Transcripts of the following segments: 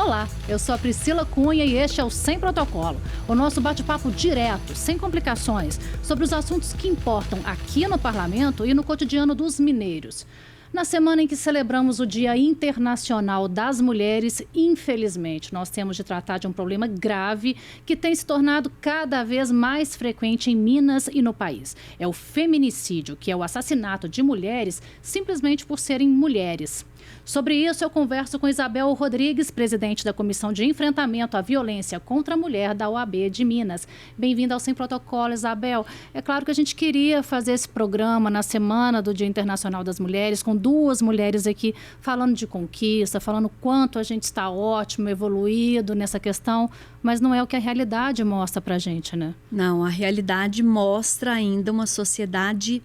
Olá, eu sou a Priscila Cunha e este é o Sem Protocolo, o nosso bate-papo direto, sem complicações, sobre os assuntos que importam aqui no Parlamento e no cotidiano dos mineiros. Na semana em que celebramos o Dia Internacional das Mulheres, infelizmente, nós temos de tratar de um problema grave que tem se tornado cada vez mais frequente em Minas e no país. É o feminicídio, que é o assassinato de mulheres simplesmente por serem mulheres. Sobre isso, eu converso com Isabel Rodrigues, presidente da Comissão de Enfrentamento à Violência contra a Mulher da OAB de Minas. Bem-vinda ao Sem Protocolo, Isabel. É claro que a gente queria fazer esse programa na semana do Dia Internacional das Mulheres, com duas mulheres aqui falando de conquista, falando quanto a gente está ótimo, evoluído nessa questão, mas não é o que a realidade mostra pra gente, né? Não, a realidade mostra ainda uma sociedade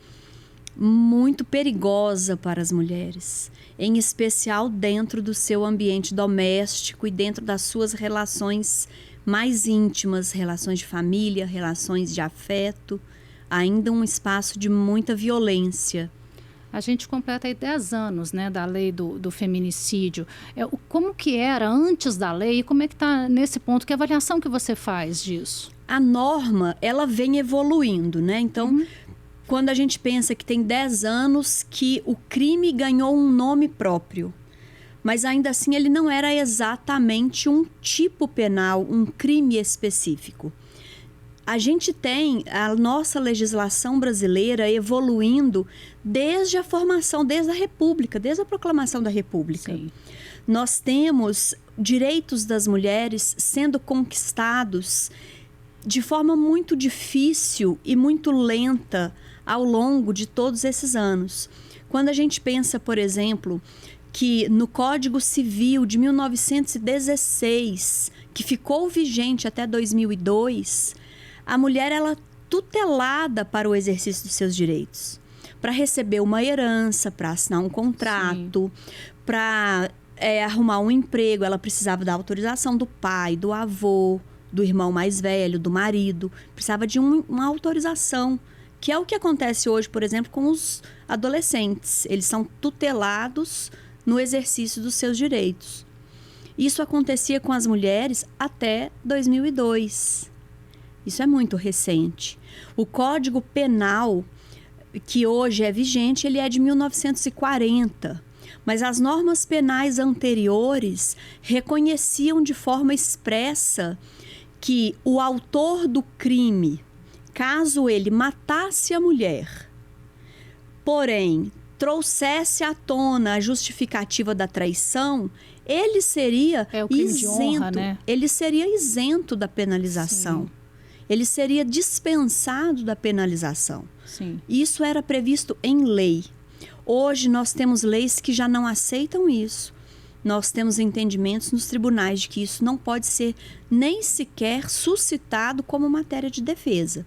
muito perigosa para as mulheres, em especial dentro do seu ambiente doméstico e dentro das suas relações mais íntimas, relações de família, relações de afeto, ainda um espaço de muita violência. A gente completa aí 10 anos, né, da lei do feminicídio. Como que era antes da lei e como é que está nesse ponto? Que avaliação que você faz disso? A norma, ela vem evoluindo, né? Então, quando a gente pensa que tem 10 anos que o crime ganhou um nome próprio, mas ainda assim ele não era exatamente um tipo penal, um crime específico. A gente tem a nossa legislação brasileira evoluindo desde a formação, desde a República, desde a proclamação da República. Sim. Nós temos direitos das mulheres sendo conquistados de forma muito difícil e muito lenta ao longo de todos esses anos. Quando a gente pensa, por exemplo, que no Código Civil de 1916, que ficou vigente até 2002, a mulher ela é tutelada para o exercício dos seus direitos, para receber uma herança, para assinar um contrato, para arrumar um emprego, ela precisava da autorização do pai, do avô, do irmão mais velho, do marido, precisava de uma autorização, que é o que acontece hoje, por exemplo, com os adolescentes. Eles são tutelados no exercício dos seus direitos. Isso acontecia com as mulheres até 2002. Isso é muito recente. O Código Penal, que hoje é vigente, ele é de 1940. Mas as normas penais anteriores reconheciam de forma expressa que o autor do crime, caso ele matasse a mulher, porém trouxesse à tona a justificativa da traição, ele seria isento, honra, né? Ele seria isento da penalização. Sim. Ele seria dispensado da penalização. Sim. Isso era previsto em lei. Hoje nós temos leis que já não aceitam isso. Nós temos entendimentos nos tribunais de que isso não pode ser nem sequer suscitado como matéria de defesa,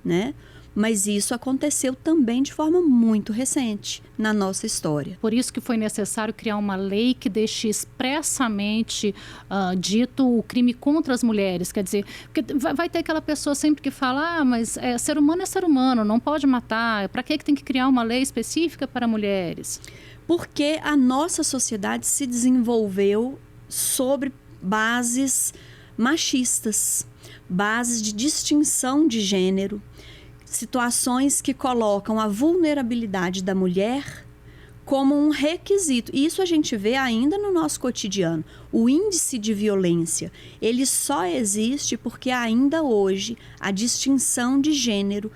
né? Mas isso aconteceu também de forma muito recente na nossa história. Por isso que foi necessário criar uma lei que deixe expressamente dito o crime contra as mulheres. Quer dizer, porque vai ter aquela pessoa sempre que fala, mas ser humano, não pode matar. Para que tem que criar uma lei específica para mulheres? Porque a nossa sociedade se desenvolveu sobre bases machistas, bases de distinção de gênero, situações que colocam a vulnerabilidade da mulher como um requisito. E isso a gente vê ainda no nosso cotidiano. O índice de violência, ele só existe porque ainda hoje a distinção de gênero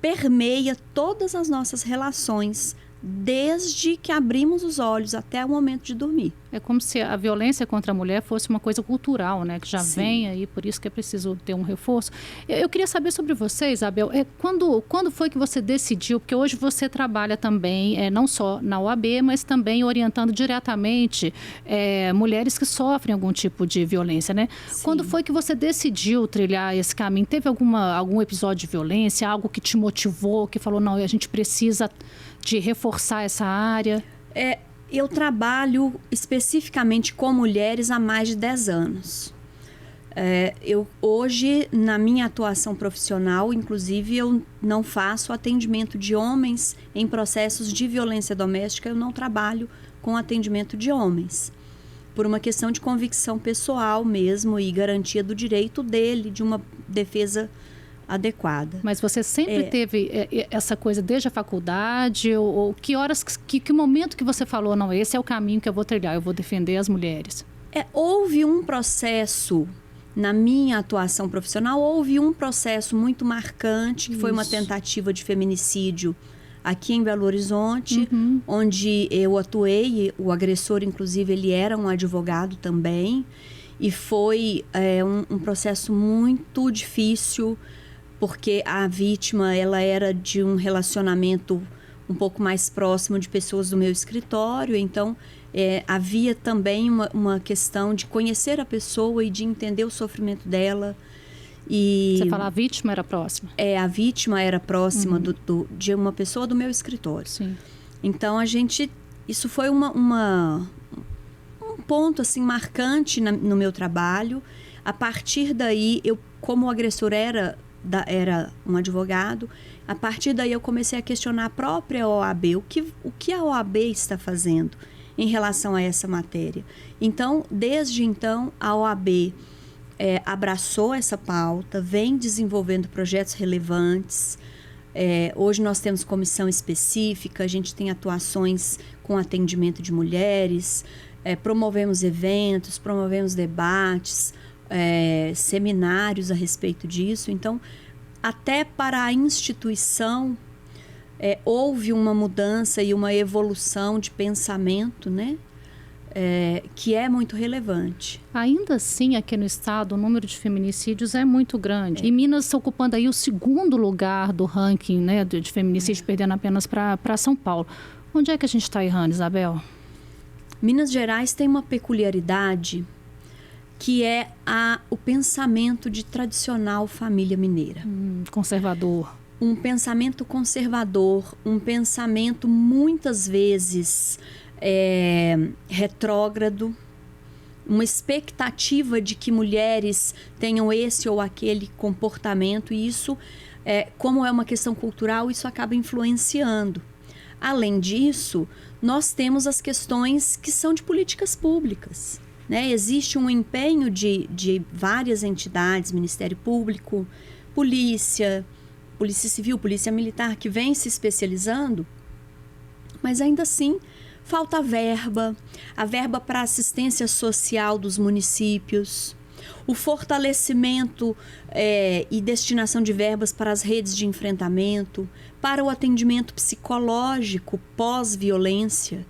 permeia todas as nossas relações, desde que abrimos os olhos até o momento de dormir. É como se a violência contra a mulher fosse uma coisa cultural, né? Que já vem aí, por isso que é preciso ter um reforço. Eu queria saber sobre você, Isabel. Quando foi que você decidiu, porque hoje você trabalha também, não só na OAB, mas também orientando diretamente mulheres que sofrem algum tipo de violência, né? Sim. Quando foi que você decidiu trilhar esse caminho? Teve algum episódio de violência, algo que te motivou, que falou, não, a gente precisa de reforçar essa área? Eu trabalho especificamente com mulheres há mais de 10 anos. Hoje, na minha atuação profissional, inclusive, eu não faço atendimento de homens em processos de violência doméstica, eu não trabalho com atendimento de homens. por uma questão de convicção pessoal mesmo e garantia do direito dele de uma defesa adequada. Mas você sempre teve essa coisa desde a faculdade? Ou que horas, que momento que você falou, não, esse é o caminho que eu vou trilhar, eu vou defender as mulheres? Houve um processo, na minha atuação profissional, houve um processo muito marcante, que foi uma tentativa de feminicídio aqui em Belo Horizonte, onde eu atuei. O agressor, inclusive, ele era um advogado também. E foi um processo muito difícil, porque a vítima ela era de um relacionamento um pouco mais próximo de pessoas do meu escritório. Então, havia também uma questão de conhecer a pessoa e de entender o sofrimento dela. E você fala, a vítima era próxima? A vítima era próxima de uma pessoa do meu escritório. Sim. Então, isso foi um ponto assim, marcante no meu trabalho. A partir daí, eu, como o agressor era um advogado, a partir daí eu comecei a questionar a própria OAB. O que a OAB está fazendo em relação a essa matéria? Então, desde então, a OAB abraçou essa pauta, vem desenvolvendo projetos relevantes. Hoje nós temos comissão específica, a gente tem atuações com atendimento de mulheres, promovemos eventos, promovemos debates, seminários a respeito disso. Então, até para a instituição, houve uma mudança e uma evolução de pensamento, né? Que é muito relevante. Ainda assim, aqui no estado, o número de feminicídios é muito grande. E Minas está ocupando aí o 2º lugar do ranking, né, de feminicídio, perdendo apenas para São Paulo. Onde é que a gente está errando, Isabel? Minas Gerais tem uma peculiaridade que é o pensamento de tradicional família mineira. Conservador. Um pensamento conservador, um pensamento muitas vezes retrógrado, uma expectativa de que mulheres tenham esse ou aquele comportamento, e isso, como é uma questão cultural, isso acaba influenciando. Além disso, nós temos as questões que são de políticas públicas, né? Existe um empenho de várias entidades, Ministério Público, Polícia Civil, Polícia Militar, que vem se especializando, mas ainda assim falta a verba para assistência social dos municípios, o fortalecimento e destinação de verbas para as redes de enfrentamento, para o atendimento psicológico pós-violência.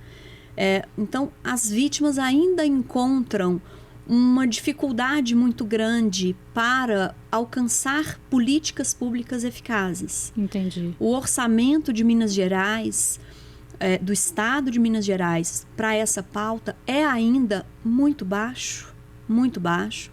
Então, as vítimas ainda encontram uma dificuldade muito grande para alcançar políticas públicas eficazes. Entendi. O orçamento de Minas Gerais, do estado de Minas Gerais, para essa pauta é ainda muito baixo, muito baixo.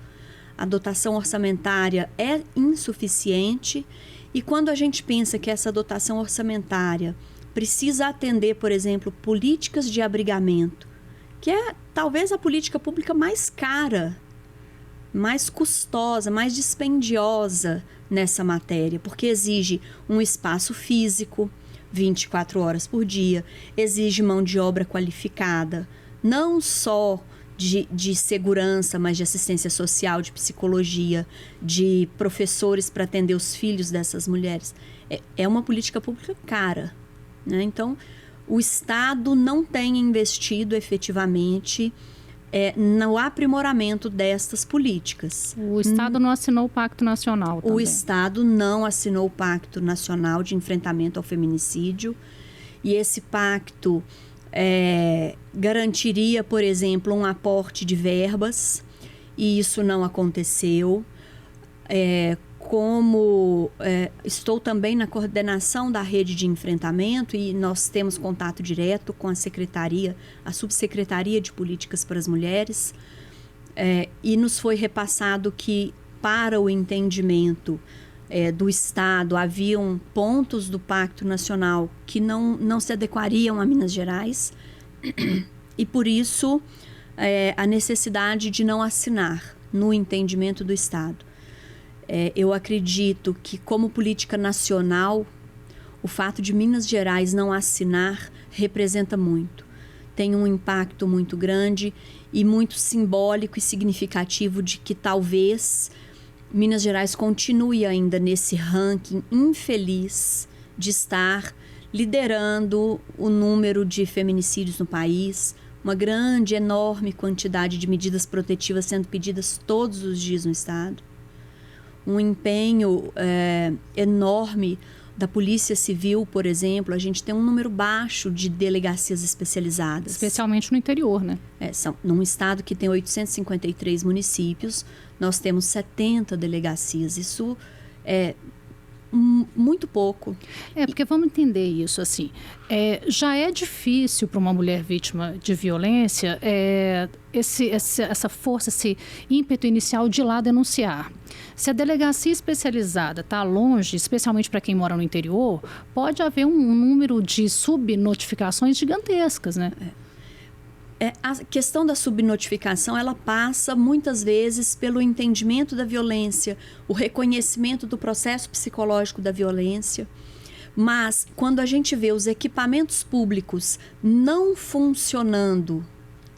A dotação orçamentária é insuficiente, e quando a gente pensa que essa dotação orçamentária precisa atender, por exemplo, políticas de abrigamento, que é talvez a política pública mais cara, mais custosa, mais dispendiosa nessa matéria, porque exige um espaço físico, 24 horas por dia, exige mão de obra qualificada, não só de segurança, mas de assistência social, de psicologia, de professores para atender os filhos dessas mulheres. É uma política pública cara, né? Então, o Estado não tem investido efetivamente no aprimoramento destas políticas. O Estado não assinou o Pacto Nacional também. O Estado não assinou o Pacto Nacional de Enfrentamento ao Feminicídio, e esse pacto garantiria, por exemplo, um aporte de verbas, e isso não aconteceu. Estou também na coordenação da rede de enfrentamento, e nós temos contato direto com a Subsecretaria de Políticas para as Mulheres, e nos foi repassado que, para o entendimento do Estado, haviam pontos do Pacto Nacional que não se adequariam a Minas Gerais, e por isso a necessidade de não assinar no entendimento do Estado. Eu acredito que, como política nacional, o fato de Minas Gerais não assinar representa muito. tem um impacto muito grande e muito simbólico e significativo de que talvez Minas Gerais continue ainda nesse ranking infeliz de estar liderando o número de feminicídios no país, uma grande, enorme quantidade de medidas protetivas sendo pedidas todos os dias no estado, um empenho enorme da Polícia Civil, por exemplo. A gente tem um número baixo de delegacias especializadas. Especialmente no interior, né? Num estado que tem 853 municípios, nós temos 70 delegacias. Isso é muito pouco. Porque vamos entender isso assim. Já é difícil para uma mulher vítima de violência essa força, esse ímpeto inicial de ir lá denunciar. Se a delegacia especializada está longe, especialmente para quem mora no interior, pode haver um número de subnotificações gigantescas, né? A questão da subnotificação, ela passa muitas vezes pelo entendimento da violência, o reconhecimento do processo psicológico da violência. Mas quando a gente vê os equipamentos públicos não funcionando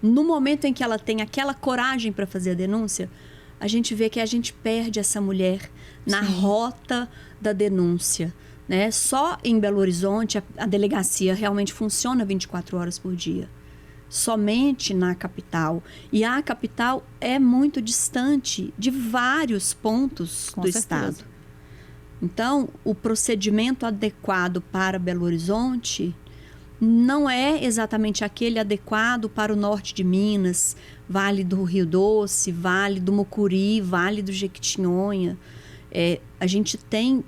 no momento em que ela tem aquela coragem para fazer a denúncia, a gente vê que a gente perde essa mulher na rota da denúncia, né? Só em Belo Horizonte a delegacia realmente funciona 24 horas por dia. Somente na capital. E a capital é muito distante de vários pontos do estado. Então, o procedimento adequado para Belo Horizonte não é exatamente aquele adequado para o norte de Minas, Vale do Rio Doce, Vale do Mucuri, Vale do Jequitinhonha. A gente tem...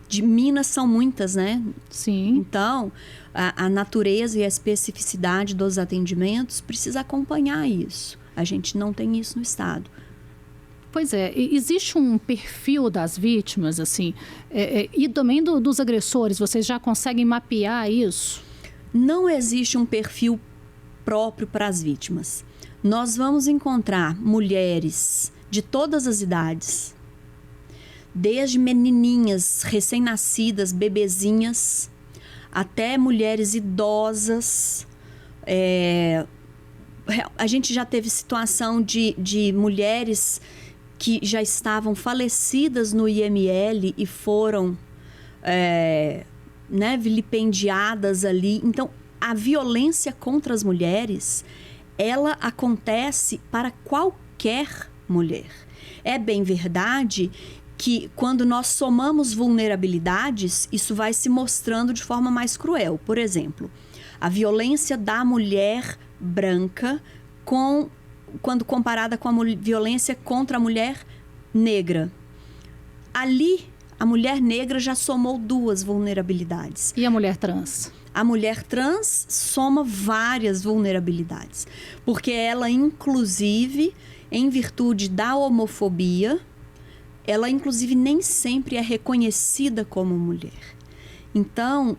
De Minas são muitas, né? Sim. Então, a natureza e a especificidade dos atendimentos precisa acompanhar isso. A gente não tem isso no estado. Pois é, existe um perfil das vítimas, assim, e também dos agressores, vocês já conseguem mapear isso? Não existe um perfil próprio para as vítimas. Nós vamos encontrar mulheres de todas as idades, desde menininhas recém-nascidas, bebezinhas, até mulheres idosas. A gente já teve situação de mulheres que já estavam falecidas no IML e foram vilipendiadas ali. Então, a violência contra as mulheres, ela acontece para qualquer mulher. É bem verdade que quando nós somamos vulnerabilidades, isso vai se mostrando de forma mais cruel. Por exemplo, a violência da mulher branca quando comparada com a violência contra a mulher negra. Ali, a mulher negra já somou 2 vulnerabilidades. E a mulher trans? A mulher trans soma várias vulnerabilidades. Porque ela, inclusive, em virtude da homofobia, ela, inclusive, nem sempre é reconhecida como mulher. Então,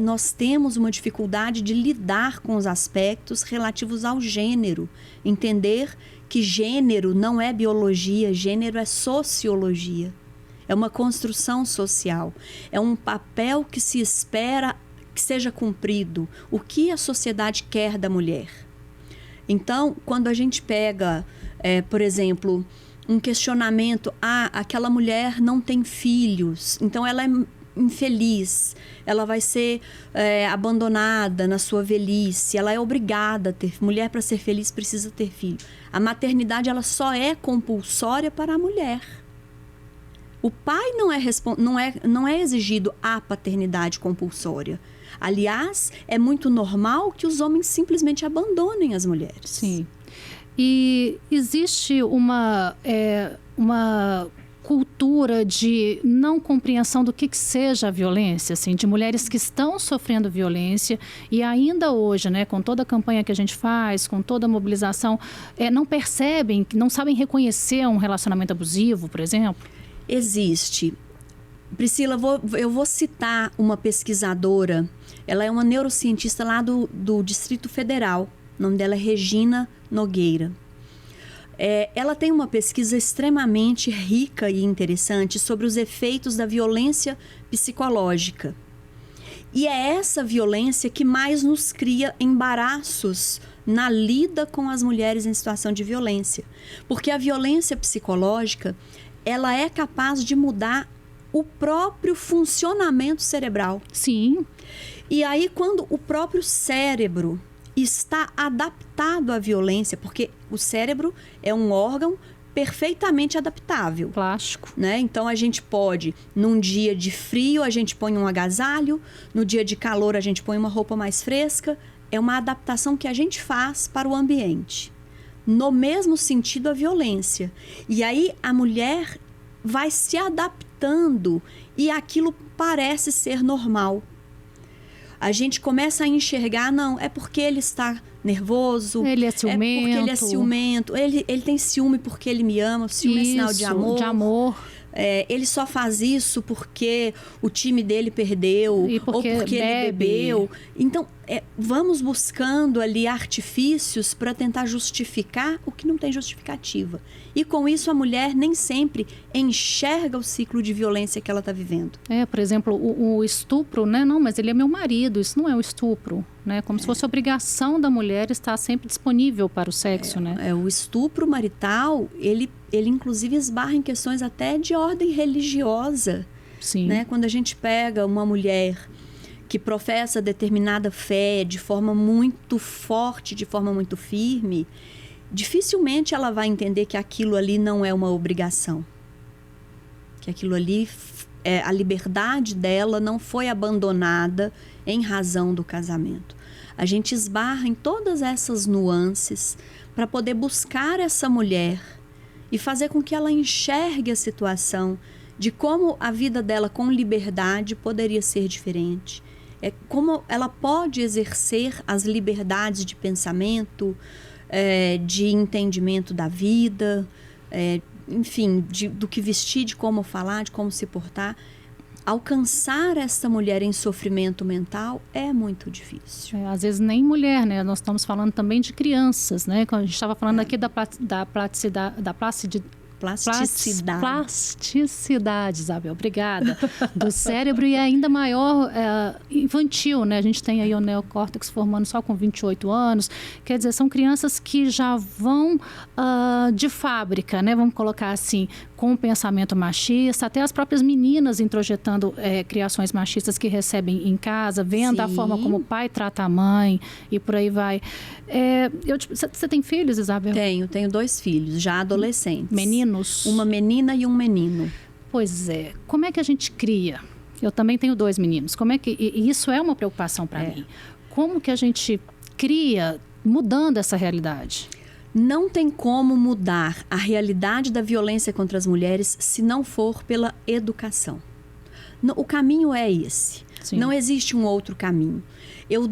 nós temos uma dificuldade de lidar com os aspectos relativos ao gênero. Entender que gênero não é biologia, gênero é sociologia. É uma construção social. É um papel que se espera que seja cumprido. O que a sociedade quer da mulher? Então, quando a gente pega, por exemplo, um questionamento, aquela mulher não tem filhos, então ela é infeliz, ela vai ser abandonada na sua velhice, ela é obrigada a ter. Mulher, para ser feliz, precisa ter filho. A maternidade, ela só é compulsória para a mulher. O pai não é exigido a paternidade compulsória. Aliás, é muito normal que os homens simplesmente abandonem as mulheres. Sim. E existe uma cultura de não compreensão do que seja a violência, assim, de mulheres que estão sofrendo violência e ainda hoje, né, com toda a campanha que a gente faz, com toda a mobilização, não percebem, não sabem reconhecer um relacionamento abusivo, por exemplo? Existe. Priscila, eu vou citar uma pesquisadora, ela é uma neurocientista lá do Distrito Federal, o nome dela é Regina Nogueira. Ela tem uma pesquisa extremamente rica e interessante sobre os efeitos da violência psicológica. E é essa violência que mais nos cria embaraços na lida com as mulheres em situação de violência. Porque a violência psicológica, ela é capaz de mudar o próprio funcionamento cerebral. Sim. E aí, quando o próprio cérebro está adaptado à violência, porque o cérebro é um órgão perfeitamente adaptável. Plástico. Né? Então, a gente pode, num dia de frio, a gente põe um agasalho, no dia de calor, a gente põe uma roupa mais fresca. É uma adaptação que a gente faz para o ambiente. No mesmo sentido, a violência. E aí, a mulher vai se adaptando e aquilo parece ser normal. A gente começa a enxergar, não, é porque ele está nervoso. Ele é ciumento. É porque ele é ciumento. Ele tem ciúme porque ele me ama. O ciúme é sinal de amor. De amor. Ele só faz isso porque o time dele perdeu. E porque ou porque ele bebeu. Então, vamos buscando ali artifícios para tentar justificar o que não tem justificativa. E com isso a mulher nem sempre enxerga o ciclo de violência que ela está vivendo. Por exemplo, o estupro, né? Não, mas ele é meu marido, isso não é um estupro, né? Como se fosse obrigação da mulher estar sempre disponível para o sexo, né? O estupro marital, ele inclusive esbarra em questões até de ordem religiosa. Sim. Né? Quando a gente pega uma mulher que professa determinada fé de forma muito forte, de forma muito firme, dificilmente ela vai entender que aquilo ali não é uma obrigação. Que aquilo ali, a liberdade dela não foi abandonada em razão do casamento. A gente esbarra em todas essas nuances para poder buscar essa mulher e fazer com que ela enxergue a situação de como a vida dela com liberdade poderia ser diferente. Como ela pode exercer as liberdades de pensamento, de entendimento da vida, enfim, do que vestir, de como falar, de como se portar. Alcançar essa mulher em sofrimento mental é muito difícil. Às vezes nem mulher, né? Nós estamos falando também de crianças, né? Quando a gente estava falando aqui da plasticidade, Isabel, obrigada, do cérebro e ainda maior infantil, né? A gente tem aí o neocórtex formando só com 28 anos, quer dizer, são crianças que já vão de fábrica, né? Vamos colocar assim, com o pensamento machista, até as próprias meninas introjetando criações machistas que recebem em casa, vendo a forma como o pai trata a mãe e por aí vai. Você tem filhos, Isabel? Tenho 2 filhos, já adolescentes. Meninos? Uma menina e um menino. Pois é. Como é que a gente cria? Eu também tenho 2 meninos. E isso é uma preocupação para mim. Como que a gente cria mudando essa realidade? Não tem como mudar a realidade da violência contra as mulheres se não for pela educação. O caminho é esse. Sim. Não existe um outro caminho. Eu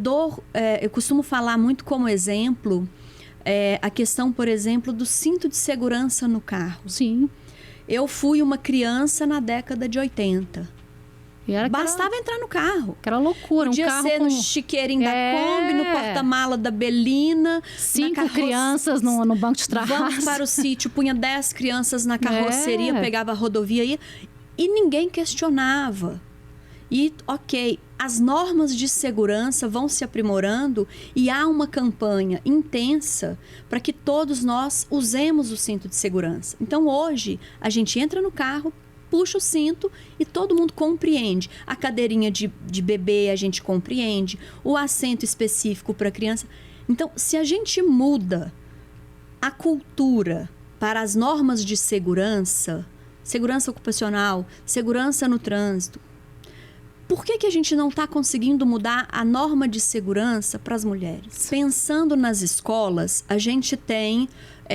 costumo falar muito como exemplo a questão, por exemplo, do cinto de segurança no carro. Sim. Eu fui uma criança na década de 80. Bastava entrar no carro. Aquela loucura. Podia ser no chiqueirinho da Kombi, no porta-mala da Belina. 5 crianças no banco de trás. Vamos para o sítio, punha 10 crianças na carroceria, pegava a rodovia e ninguém questionava. E, ok, as normas de segurança vão se aprimorando e há uma campanha intensa para que todos nós usemos o cinto de segurança. Então, hoje, a gente entra no carro, puxa o cinto e todo mundo compreende. A cadeirinha de bebê a gente compreende, o assento específico para criança. Então, se a gente muda a cultura para as normas de segurança ocupacional, segurança no trânsito, por que a gente não está conseguindo mudar a norma de segurança para as mulheres? Pensando nas escolas, a gente tem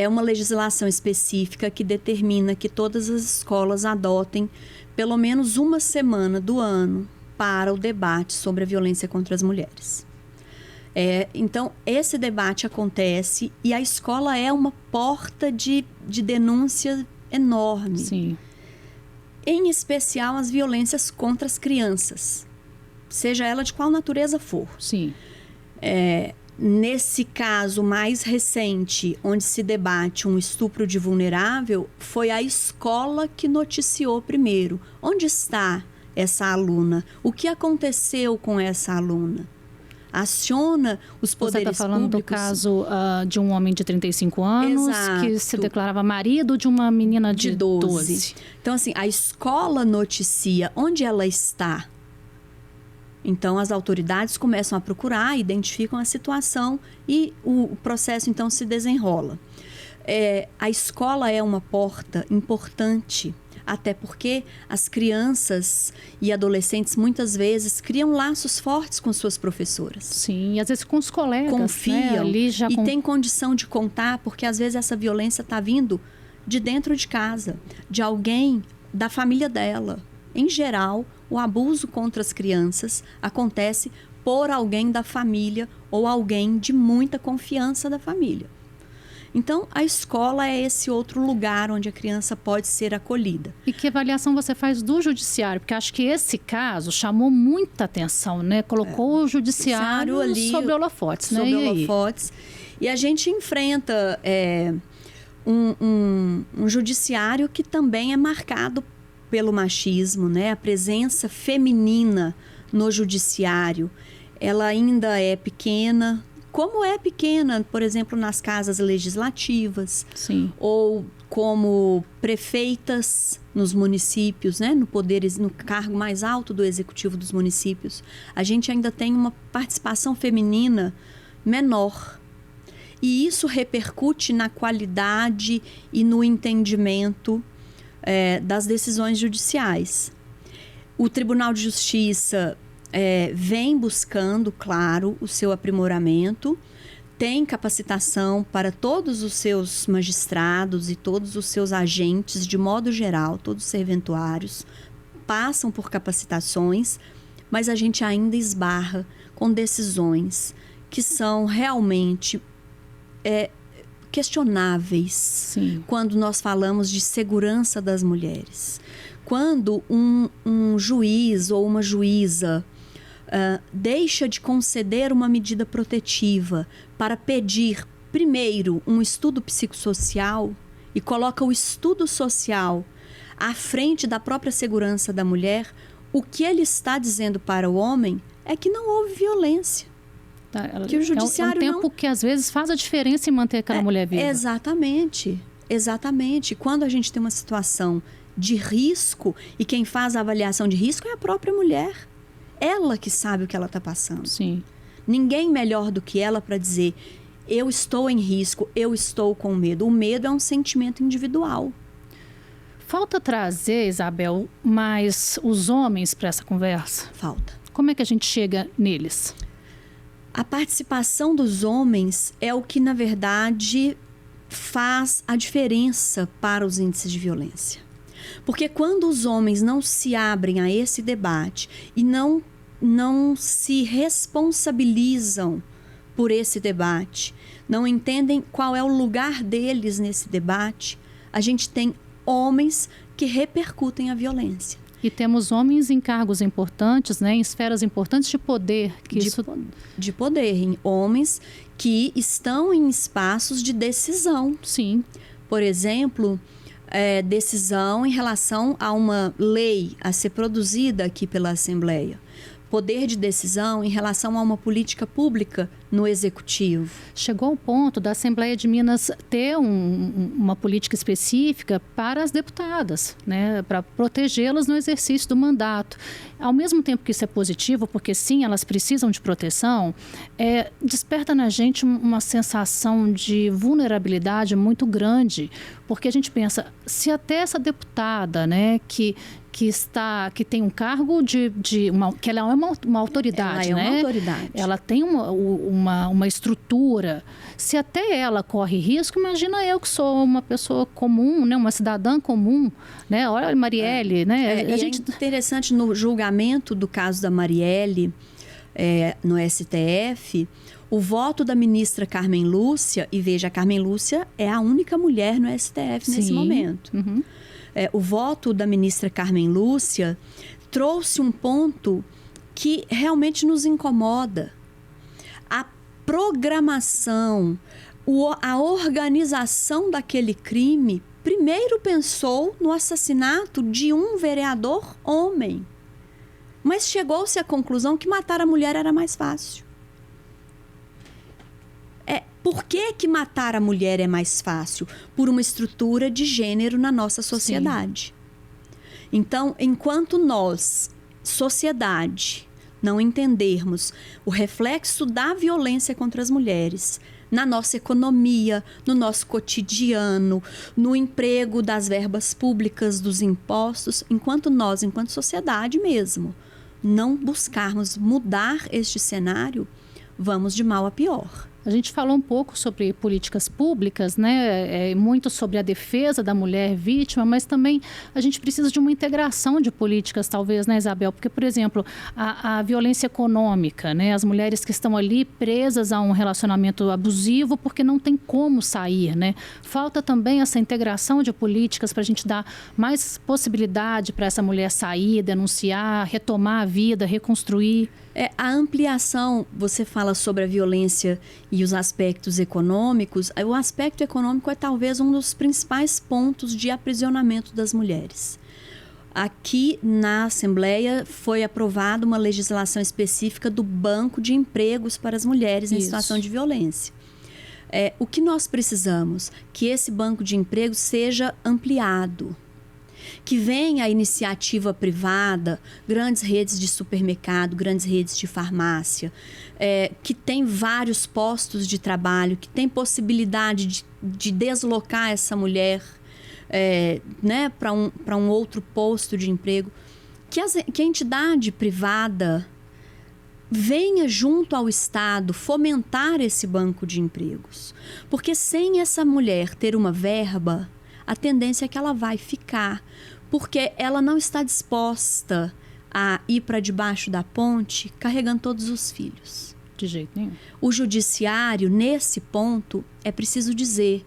uma legislação específica que determina que todas as escolas adotem pelo menos uma semana do ano para o debate sobre a violência contra as mulheres. Então, esse debate acontece e a escola é uma porta de denúncia enorme. Sim. Em especial as violências contra as crianças, seja ela de qual natureza for. Sim. Nesse caso mais recente, onde se debate um estupro de vulnerável, foi a escola que noticiou primeiro. Onde está essa aluna. O que aconteceu com essa aluna? Aciona os poderes públicos. Você está falando do caso de um homem de 35 anos, Exato, que se declarava marido de uma menina de 12. Então, assim, a escola noticia onde ela está. Então, as autoridades começam a procurar, identificam a situação e o processo, então, se desenrola. A escola é uma porta importante, até porque as crianças e adolescentes muitas vezes criam laços fortes com suas professoras. Sim, e às vezes com os colegas, confiam, né? Ali já e tem condição de contar, porque às vezes essa violência está vindo de dentro de casa, de alguém da família dela. Em geral, o abuso contra as crianças acontece por alguém da família ou alguém de muita confiança da família. Então, a escola é esse outro lugar onde a criança pode ser acolhida. E que avaliação você faz do judiciário? Porque acho que esse caso chamou muita atenção, né? Colocou o judiciário ali sobre holofotes, né? Sobre holofotes. E a gente enfrenta um judiciário que também é marcado pelo machismo, né? A presença feminina no judiciário, ela ainda é pequena. Como é pequena, por exemplo, nas casas legislativas. Sim. Ou como prefeitas nos municípios, né? No cargo mais alto do executivo dos municípios. A gente ainda tem uma participação feminina menor. E isso repercute na qualidade e no entendimento das decisões judiciais. O Tribunal de Justiça vem buscando, claro, o seu aprimoramento, tem capacitação para todos os seus magistrados e todos os seus agentes, de modo geral, todos os serventuários, passam por capacitações, mas a gente ainda esbarra com decisões que são realmente questionáveis. Sim. Quando nós falamos de segurança das mulheres. Quando um juiz ou uma juíza deixa de conceder uma medida protetiva para pedir, primeiro, um estudo psicossocial e coloca o estudo social à frente da própria segurança da mulher, o que ele está dizendo para o homem é que não houve violência. Que o judiciário é um tempo que às vezes faz a diferença em manter aquela mulher viva. Exatamente, exatamente. Quando a gente tem uma situação de risco e quem faz a avaliação de risco é a própria mulher. Ela que sabe o que ela está passando. Sim. Ninguém melhor do que ela para dizer: eu estou em risco, eu estou com medo. O medo é um sentimento individual. Falta trazer, Isabel, mais os homens para essa conversa? Falta. Como é que a gente chega neles? A participação dos homens é o que, na verdade, faz a diferença para os índices de violência. Porque quando os homens não se abrem a esse debate e não se responsabilizam por esse debate, não entendem qual é o lugar deles nesse debate, a gente tem homens que repercutem a violência. E temos homens em cargos importantes, né, em esferas importantes de poder. De poder, em homens que estão em espaços de decisão. Sim. Por exemplo, decisão em relação a uma lei a ser produzida aqui pela Assembleia. Poder de decisão em relação a uma política pública no Executivo. Chegou ao ponto da Assembleia de Minas ter uma política específica para as deputadas, né, para protegê-las no exercício do mandato. Ao mesmo tempo que isso é positivo, porque sim, elas precisam de proteção, desperta na gente uma sensação de vulnerabilidade muito grande, porque a gente pensa, se até essa deputada, né, que tem um cargo que ela é uma autoridade, ela é né? uma autoridade. Ela tem uma estrutura. Se até ela corre risco, imagina eu que sou uma pessoa comum, né? Uma cidadã comum, né? Olha a Marielle, né? É interessante, no julgamento do caso da Marielle, no STF, o voto da ministra Carmen Lúcia, e veja, a Carmen Lúcia é a única mulher no STF nesse momento. Uhum. O voto da ministra Carmen Lúcia trouxe um ponto que realmente nos incomoda. A programação, a organização daquele crime, primeiro pensou no assassinato de um vereador homem. Mas chegou-se à conclusão que matar a mulher era mais fácil. Por que matar a mulher é mais fácil? Por uma estrutura de gênero na nossa sociedade. Sim. Então, enquanto nós, sociedade, não entendermos o reflexo da violência contra as mulheres na nossa economia, no nosso cotidiano, no emprego das verbas públicas, dos impostos, enquanto nós, enquanto sociedade mesmo, não buscarmos mudar este cenário, vamos de mal a pior. A gente falou um pouco sobre políticas públicas, né? Muito sobre a defesa da mulher vítima, mas também a gente precisa de uma integração de políticas, talvez, né, Isabel? Porque, por exemplo, a violência econômica, né? As mulheres que estão ali presas a um relacionamento abusivo porque não tem como sair, né? Falta também essa integração de políticas para a gente dar mais possibilidade para essa mulher sair, denunciar, retomar a vida, reconstruir. A ampliação, você fala sobre a violência e os aspectos econômicos. O aspecto econômico é talvez um dos principais pontos de aprisionamento das mulheres. Aqui na Assembleia foi aprovada uma legislação específica do Banco de Empregos para as mulheres em situação de violência. O que nós precisamos? Que esse banco de empregos seja ampliado. Que venha a iniciativa privada, grandes redes de supermercado, grandes redes de farmácia, que tem vários postos de trabalho, que tem possibilidade de deslocar essa mulher né, para um outro posto de emprego. Que a entidade privada venha junto ao Estado fomentar esse banco de empregos. Porque sem essa mulher ter uma verba, a tendência é que ela vai ficar, porque ela não está disposta a ir para debaixo da ponte carregando todos os filhos. De jeito nenhum. O judiciário, nesse ponto, é preciso dizer,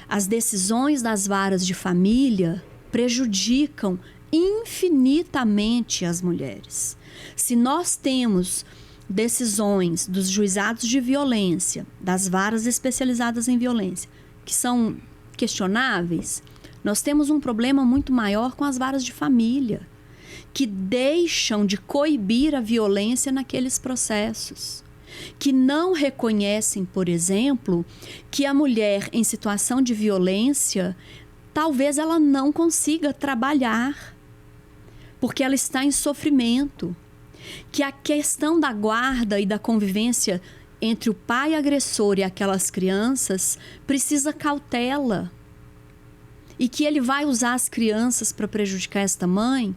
as decisões das varas de família prejudicam infinitamente as mulheres. Se nós temos decisões dos juizados de violência, das varas especializadas em violência, que são questionáveis, nós temos um problema muito maior com as varas de família, que deixam de coibir a violência naqueles processos, que não reconhecem, por exemplo, que a mulher em situação de violência, talvez ela não consiga trabalhar, porque ela está em sofrimento, que a questão da guarda e da convivência entre o pai agressor e aquelas crianças precisa cautela, e que ele vai usar as crianças para prejudicar esta mãe,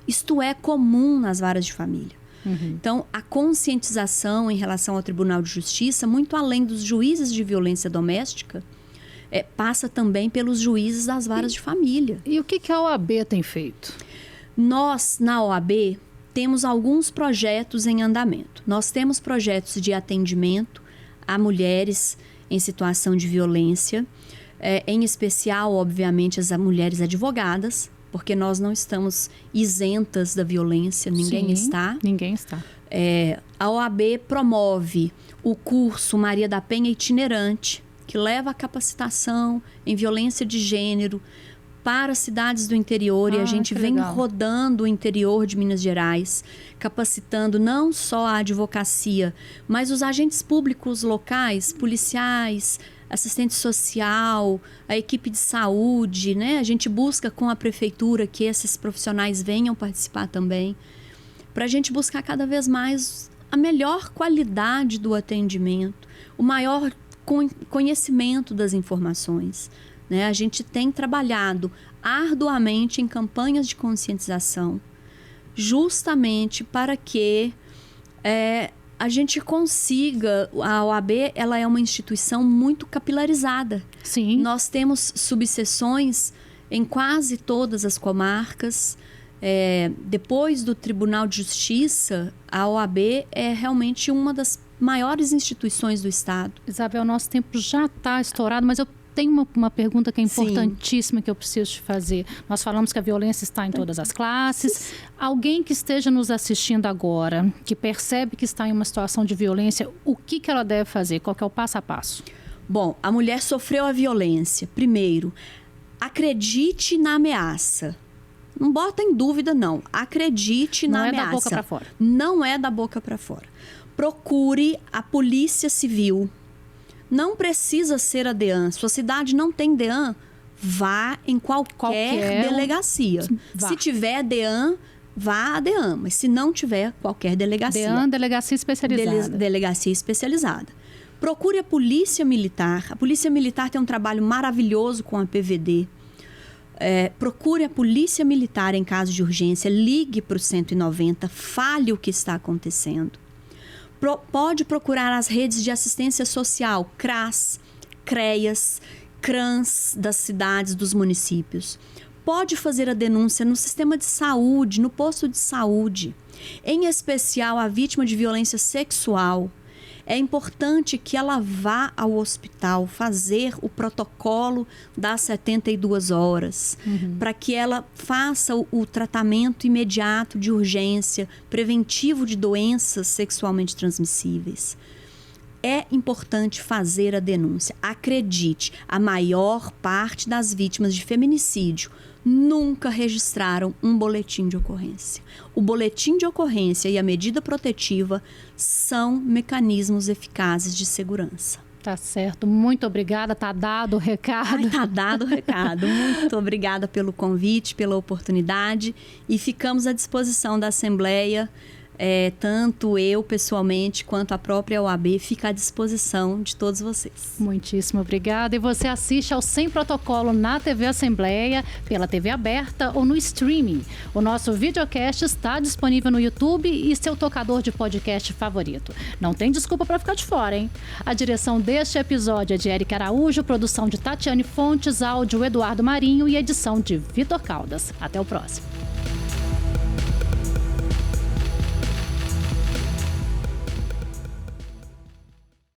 isto é comum nas varas de família. Uhum. Então, a conscientização em relação ao Tribunal de Justiça, muito além dos juízes de violência doméstica, passa também pelos juízes das varas de família. E o que a OAB tem feito? Nós, na OAB, temos alguns projetos em andamento. Nós temos projetos de atendimento a mulheres em situação de violência, em especial, obviamente, as mulheres advogadas, porque nós não estamos isentas da violência, ninguém está. Ninguém está. A OAB promove o curso Maria da Penha itinerante, que leva a capacitação em violência de gênero para cidades do interior, e a gente vem rodando o interior de Minas Gerais, capacitando não só a advocacia, mas os agentes públicos locais, policiais, assistente social, a equipe de saúde, né? A gente busca com a prefeitura que esses profissionais venham participar também, para a gente buscar cada vez mais a melhor qualidade do atendimento, o maior conhecimento das informações. Né? A gente tem trabalhado arduamente em campanhas de conscientização, justamente para que a gente consiga. A OAB, ela é uma instituição muito capilarizada. Sim. Nós temos subseções em quase todas as comarcas. Depois do Tribunal de Justiça, a OAB é realmente uma das maiores instituições do Estado. Isabel, nosso tempo já está estourado, mas eu tenho uma pergunta que é importantíssima. Sim. Que eu preciso te fazer. Nós falamos que a violência está em todas as classes. Alguém que esteja nos assistindo agora, que percebe que está em uma situação de violência, o que ela deve fazer? Qual que é o passo a passo? Bom, a mulher sofreu a violência. Primeiro, acredite na ameaça. Não bota em dúvida, não. Acredite na ameaça. Não é da boca para fora. Não é da boca para fora. Procure a Polícia Civil. Não precisa ser a DEAN. Sua cidade não tem DEAN, vá em qualquer delegacia. Vá. Se tiver DEAN, vá à DEAN. Mas se não tiver, qualquer delegacia. DEAN, delegacia especializada. Delegacia especializada. Procure a Polícia Militar. A Polícia Militar tem um trabalho maravilhoso com a PVD. Procure a Polícia Militar em caso de urgência. Ligue para o 190. Fale o que está acontecendo. Pode procurar as redes de assistência social, CRAS, CREAS, CRANS das cidades, dos municípios. Pode fazer a denúncia no sistema de saúde, no posto de saúde, em especial a vítima de violência sexual. É importante que ela vá ao hospital fazer o protocolo das 72 horas, para que ela faça o tratamento imediato de urgência, preventivo de doenças sexualmente transmissíveis. É importante fazer a denúncia. Acredite, a maior parte das vítimas de feminicídio nunca registraram um boletim de ocorrência. O boletim de ocorrência e a medida protetiva são mecanismos eficazes de segurança. Tá certo. Muito obrigada. Tá dado o recado. Tá dado o recado. Muito obrigada pelo convite, pela oportunidade. E ficamos à disposição da Assembleia. Tanto eu pessoalmente quanto a própria OAB fica à disposição de todos vocês. Muitíssimo obrigada. E você assiste ao Sem Protocolo na TV Assembleia, pela TV aberta ou no streaming. O nosso videocast está disponível no YouTube e seu tocador de podcast favorito. Não tem desculpa para ficar de fora, hein? A direção deste episódio é de Érica Araújo, produção de Tatiane Fontes, áudio Eduardo Marinho e edição de Vitor Caldas. Até o próximo.